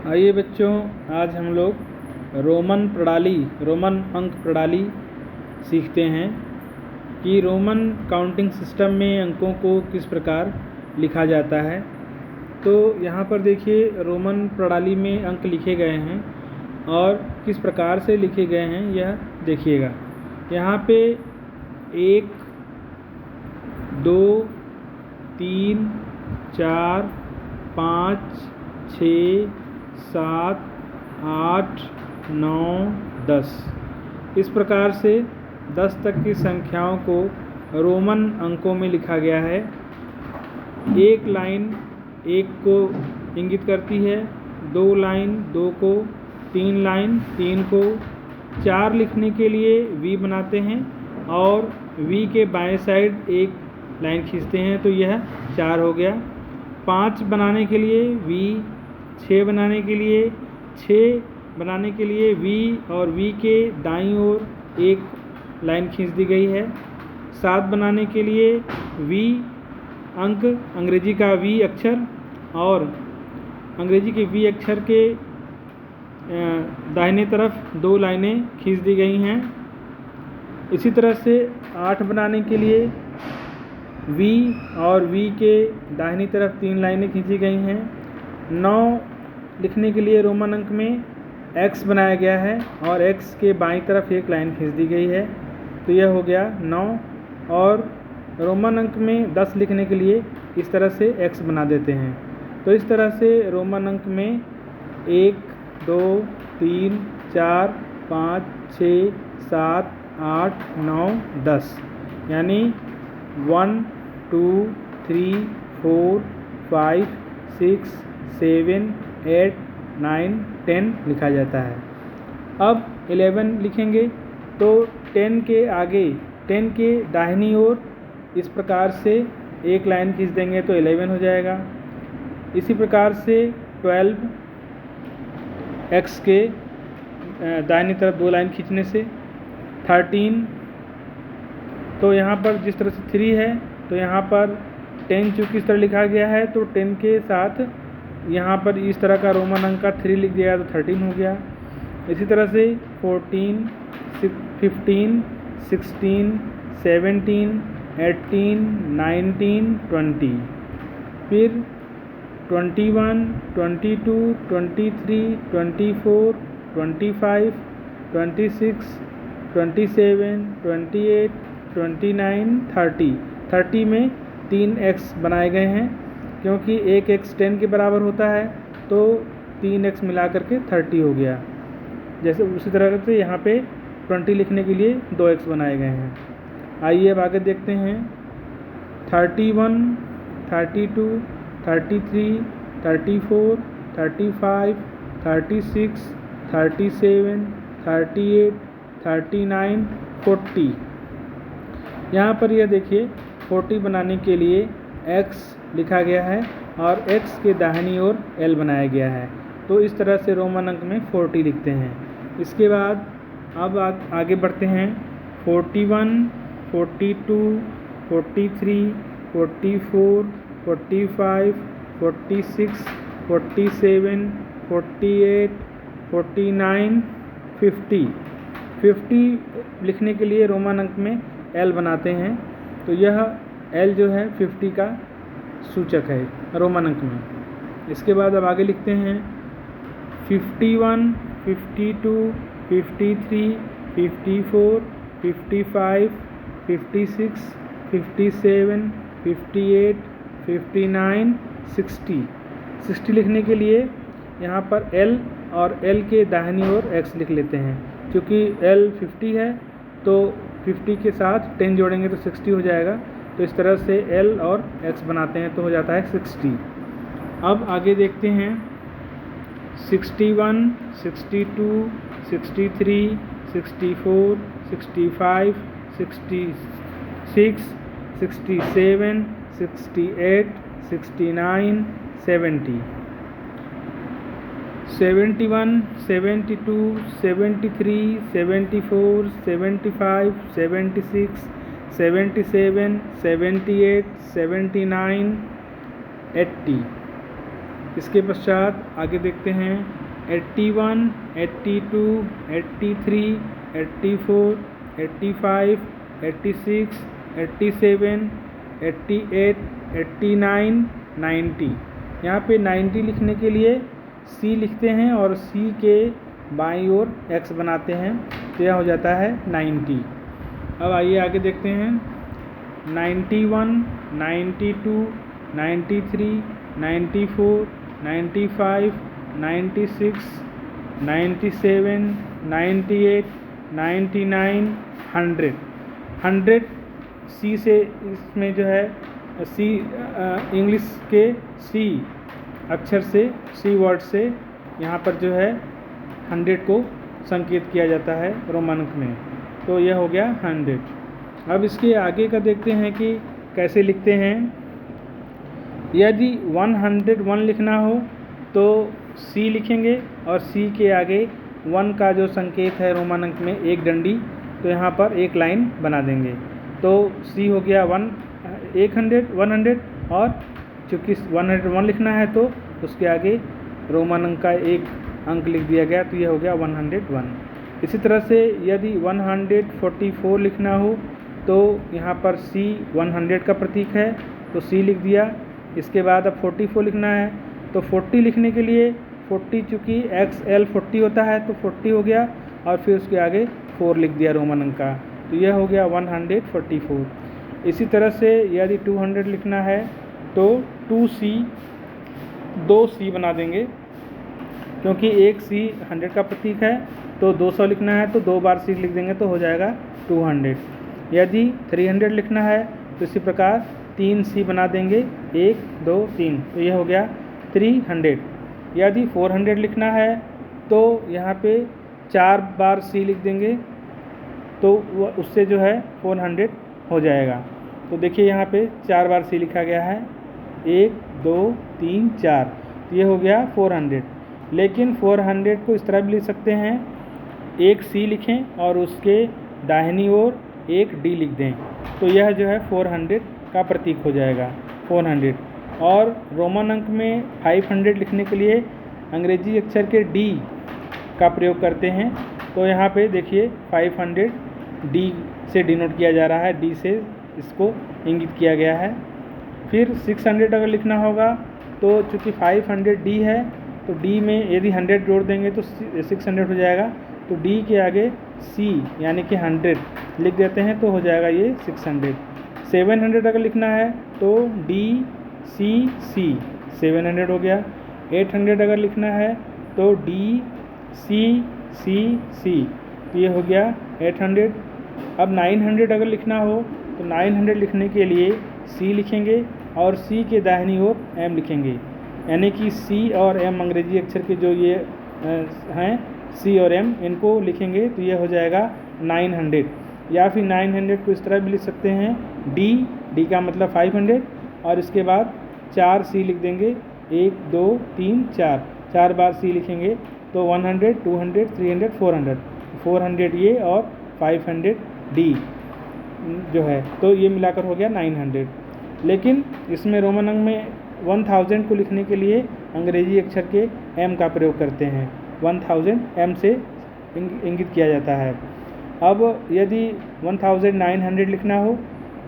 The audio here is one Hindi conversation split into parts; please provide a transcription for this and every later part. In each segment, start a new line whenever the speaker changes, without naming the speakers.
आइए बच्चों, आज हम लोग रोमन अंक प्रणाली सीखते हैं कि रोमन काउंटिंग सिस्टम में अंकों को किस प्रकार लिखा जाता है। तो यहाँ पर देखिए, रोमन प्रणाली में अंक लिखे गए हैं और किस प्रकार से लिखे गए हैं यह देखिएगा। यहाँ पे 1, 2, 3, 4, 5, 6, 7, 8, 9, 10 इस प्रकार से 10 तक की संख्याओं को रोमन अंकों में लिखा गया है। एक लाइन 1 को इंगित करती है, 2 लाइन 2 को, 3 लाइन 3 को। 4 लिखने के लिए V बनाते हैं और V के बाएं साइड एक लाइन खींचते हैं, तो यह 4 हो गया। 5 बनाने के लिए V, 6 बनाने के लिए V और V के दाईं ओर एक लाइन खींच दी गई है। 7 बनाने के लिए V अंक, अंग्रेजी का V अक्षर और अंग्रेजी के V अक्षर के दाहिने तरफ 2 लाइनें खींच दी गई हैं। इसी तरह से 8 बनाने के लिए V और V के दाहिनी तरफ 3 लाइनें खींची गई हैं। 9 लिखने के लिए रोमन अंक में X बनाया गया है और X के बाईं तरफ एक लाइन खींच दी गई है, तो यह हो गया 9। और रोमन अंक में 10 लिखने के लिए इस तरह से X बना देते हैं। तो इस तरह से रोमन अंक में 1, 2, 3, 4, 5, 6, 7, 8, 9, 10 यानी 1, 2, 3, 4, 5, 6, 7, 8, 9, 10 लिखा जाता है। अब 11 लिखेंगे तो 10 के आगे 10 के दाहिनी ओर इस प्रकार से एक लाइन खींच देंगे तो 11 हो जाएगा। इसी प्रकार से 12 X के दाहिनी तरफ 2 लाइन खींचने से। 13 तो यहाँ पर जिस तरह से 3 है तो यहाँ पर 10 चूँकि इस तरह लिखा गया है तो 10 के साथ यहाँ पर इस तरह का रोमन अंक का 3 लिख दिया तो 13 हो गया। इसी तरह से 14, 15, 16, 17, 18, 19, 20, फिर 21, 22, 23, 24, 25, 26, 27, 28, 29, 30। 30 में 3 X बनाए गए हैं क्योंकि एक X 10 के बराबर होता है, तो 3 X मिला करके 30 हो गया। जैसे उसी तरह से यहाँ पे 20 लिखने के लिए 2 X बनाए गए हैं। आइए अब आगे देखते हैं। 31, 32, 33, 34, 35, 36, 37, 38, 39, 40। यहाँ पर यह देखिए 40 बनाने के लिए X लिखा गया है और X के दाहिनी ओर L बनाया गया है, तो इस तरह से रोमन अंक में 40 लिखते हैं। इसके बाद अब आगे बढ़ते हैं। 41, 42, 43, 44, 45, 46, 47, 48, 49, 50। 50 लिखने के लिए रोमन अंक में L बनाते हैं, तो यह L जो है 50 का सूचक है रोमन अंक में। इसके बाद अब आगे लिखते हैं 51, 52, 53, 54, 55, 56, 57, 58, 59, 60। 60 लिखने के लिए यहाँ पर L और L के दाहिनी ओर X लिख लेते हैं। क्योंकि L 50 है तो 50 के साथ 10 जोड़ेंगे तो 60 हो जाएगा, तो इस तरह से L और X बनाते हैं तो हो जाता है 60। अब आगे देखते हैं 61, 62, 63, 64, 65, 66, 67, 68, 69, 70। 71, 72, 73, 74, 75, 76, 77, 78, 79, 80। इसके पश्चात आगे देखते हैं 81, 82, 83, 84, 85, 86, 87, 88, 89, 90। यहाँ पे 90 लिखने के लिए C लिखते हैं और C के बाईं ओर X बनाते हैं, तो यह हो जाता है 90। अब आइए आगे देखते हैं 91, 92, 93, 94, 95, 96, 97, 98, 99, 100। 100 सी से इसमें जो है सी इंग्लिश के सी अक्षर से, सी वर्ड से यहाँ पर जो है 100 को संकेत किया जाता है रोमन अंक में, तो यह हो गया 100। अब इसके आगे का देखते हैं कि कैसे लिखते हैं। यदि 101 लिखना हो तो C लिखेंगे और C के आगे 1 का जो संकेत है रोमन अंक में एक डंडी, तो यहाँ पर एक लाइन बना देंगे, तो C हो गया 100 और चूँकि 101 लिखना है तो उसके आगे रोमन अंक का एक अंक लिख दिया गया, तो यह हो गया 101। इसी तरह से यदि 144 लिखना हो तो यहाँ पर C 100 का प्रतीक है, तो C लिख दिया। इसके बाद अब 44 लिखना है, तो 40 लिखने के लिए 40 चूँकि XL 40 होता है तो 40 हो गया और फिर उसके आगे 4 लिख दिया रोमन अंक का, तो यह हो गया 144। इसी तरह से यदि 200 लिखना है तो 2C बना देंगे, क्योंकि एक C 100 का प्रतीक है, तो 200 लिखना है तो 2 बार C लिख देंगे तो हो जाएगा 200। यदि 300 लिखना है तो इसी प्रकार 3 C बना देंगे, 1 2 3, तो यह हो गया 300। यदि 400 लिखना है तो यहाँ पे 4 बार C लिख देंगे, तो उससे जो है 400 हो जाएगा। तो देखिए यहाँ पे 4 बार C लिखा गया है, 1 2 3 4, तो ये हो गया 400। लेकिन 400 को इस तरह भी लिख सकते हैं, एक C लिखें और उसके दाहिनी ओर एक D लिख दें, तो यह जो है 400 का प्रतीक हो जाएगा 400। और रोमन अंक में 500 लिखने के लिए अंग्रेजी अक्षर के D का प्रयोग करते हैं, तो यहाँ पे देखिए 500 D से डिनोट किया जा रहा है, D से इसको इंगित किया गया है। फिर 600 अगर लिखना होगा तो चूँकि 500 D है तो D में यदि 100 जोड़ देंगे तो 600 हो जाएगा, तो D के आगे C यानी कि 100 लिख देते हैं तो हो जाएगा ये 600। 700 अगर लिखना है तो D C C 700 हो गया। 800 अगर लिखना है तो D C C C, तो ये हो गया 800। अब 900 अगर लिखना हो तो 900 लिखने के लिए C लिखेंगे और C के दाहिनी ओर M लिखेंगे, यानी कि C और M अंग्रेजी अक्षर के जो ये हैं C और M, इनको लिखेंगे तो ये हो जाएगा 900। या फिर 900 को इस तरह भी लिख सकते हैं, D का मतलब 500 और इसके बाद 4 C लिख देंगे, 1 2 3 4, 4 बार C लिखेंगे तो 100 200 300 400, 400 ये और 500 D जो है, तो ये मिलाकर हो गया 900। लेकिन इसमें रोमन अंक में 1000 को लिखने के लिए अंग्रेजी अक्षर के M का प्रयोग करते हैं, 1000 M से इंगित किया जाता है। अब यदि 1900 लिखना हो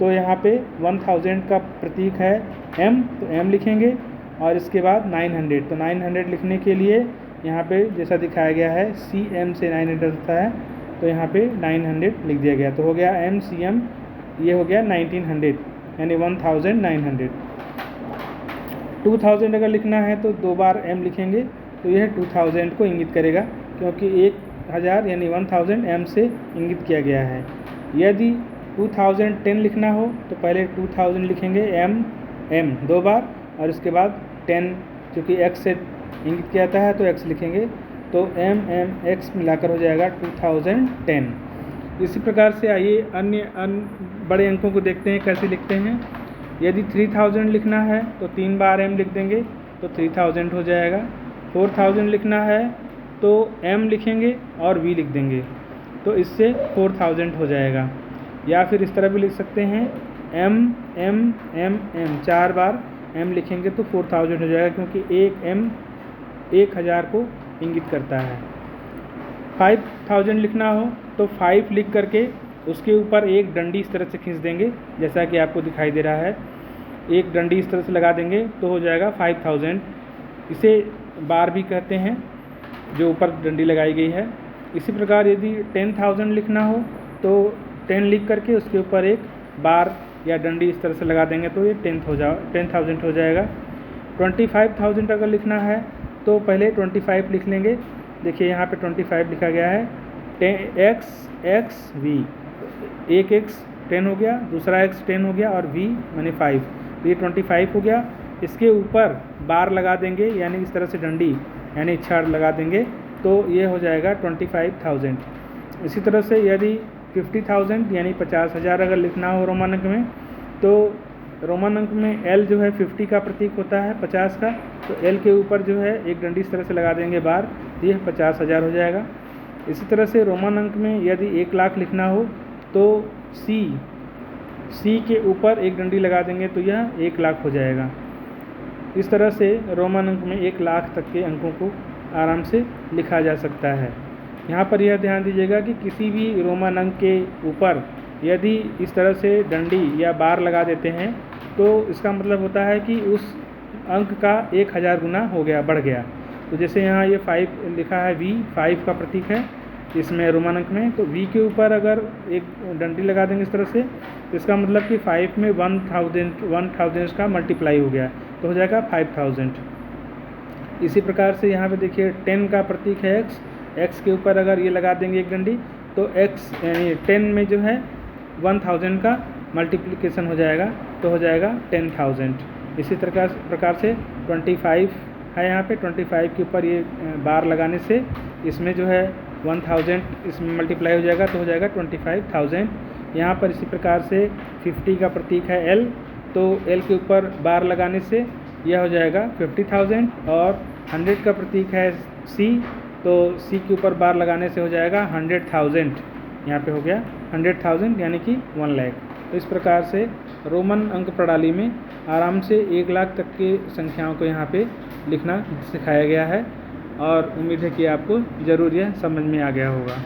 तो यहाँ पे 1000 का प्रतीक है M, तो M लिखेंगे और इसके बाद 900, तो 900 लिखने के लिए यहाँ पे जैसा दिखाया गया है CM से 900 होता है, तो यहाँ पे 900 लिख दिया गया, तो हो गया MCM, ये हो गया 1900 यानी 1900। 2000 अगर लिखना है तो 2 बार M लिखेंगे, तो यह 2000 को इंगित करेगा, क्योंकि 1000 यानी 1000 M से इंगित किया गया है। यदि 2010 लिखना हो तो पहले 2000 लिखेंगे M 2 बार और इसके बाद 10 चूँकि X से इंगित किया जाता है तो X लिखेंगे, तो X मिलाकर हो जाएगा 2010। इसी प्रकार से आइए अन्य बड़े अंकों को देखते हैं कैसे लिखते हैं। यदि 3000 लिखना है तो 3 बार M लिख देंगे तो 3000 हो जाएगा। 4000 लिखना है तो M लिखेंगे और V लिख देंगे, तो इससे 4000 हो जाएगा। या फिर इस तरह भी लिख सकते हैं M 4 बार m लिखेंगे तो 4000 हो जाएगा, क्योंकि एक m 1000 को इंगित करता है। 5000 लिखना हो तो 5 लिख करके उसके ऊपर एक डंडी इस तरह से खींच देंगे, जैसा कि आपको दिखाई दे रहा है। एक डंडी इस तरह से लगा देंगे तो हो जाएगा 5000। इसे बार भी कहते हैं, जो ऊपर डंडी लगाई गई है। इसी प्रकार यदि 10,000 लिखना हो तो 10 लिख करके उसके ऊपर एक बार या डंडी इस तरह से लगा देंगे तो ये 10,000 हो जाएगा। 25,000 अगर लिखना है तो पहले 25 लिख लेंगे। देखिए यहाँ पे 25 लिखा गया है, x एक x 10 हो गया, दूसरा x 10 हो गया और v माने 5, तो ये 25 हो गया। इसके ऊपर बार लगा देंगे, यानी इस तरह से डंडी यानी छड़ लगा देंगे तो ये हो जाएगा 25,000। इसी तरह से यदि 50,000 यानी 50,000 अगर लिखना हो रोमन अंक में, तो रोमन अंक में L जो है 50 का प्रतीक होता है, 50 का, तो L के ऊपर जो है एक डंडी इस तरह से लगा देंगे बार, तो यह 50,000 हो जाएगा। इसी तरह से रोमन अंक में यदि 1 लाख लिखना हो तो C के ऊपर एक डंडी लगा देंगे तो यह 1 लाख हो जाएगा। इस तरह से रोमन अंक में 1 लाख तक के अंकों को आराम से लिखा जा सकता है। यहाँ पर यह ध्यान दीजिएगा कि किसी भी रोमन अंक के ऊपर यदि इस तरह से डंडी या बार लगा देते हैं तो इसका मतलब होता है कि उस अंक का 1000 गुना हो गया, बढ़ गया। तो जैसे यहाँ ये 5 लिखा है, v 5 का प्रतीक है इसमें रोमन अंक में, तो v के ऊपर अगर एक डंडी लगा देंगे इस तरह से, तो इसका मतलब कि 5 में 1000 का मल्टीप्लाई हो गया, तो हो जाएगा 5000। इसी प्रकार से यहाँ पे देखिए 10 का प्रतीक है x के ऊपर अगर ये लगा देंगे एक डंडी तो x यानी 10 में जो है 1000 का मल्टीप्लिकेशन हो जाएगा, तो हो जाएगा 10,000। इसी प्रकार से 25 है, यहाँ पे 25 के ऊपर ये बार लगाने से इसमें जो है 1000 इसमें मल्टीप्लाई हो जाएगा, तो हो जाएगा 25,000। यहाँ पर इसी प्रकार से 50 का प्रतीक है L, तो L के ऊपर बार लगाने से यह हो जाएगा 50,000। और 100 का प्रतीक है C, तो C के ऊपर बार लगाने से हो जाएगा 100,000, यहाँ पे हो गया 100,000 यानी कि 1 लाख। तो इस प्रकार से रोमन अंक प्रणाली में आराम से 1 लाख तक की संख्याओं को यहाँ पे लिखना सिखाया गया है, और उम्मीद है कि आपको ज़रूर यह समझ में आ गया होगा।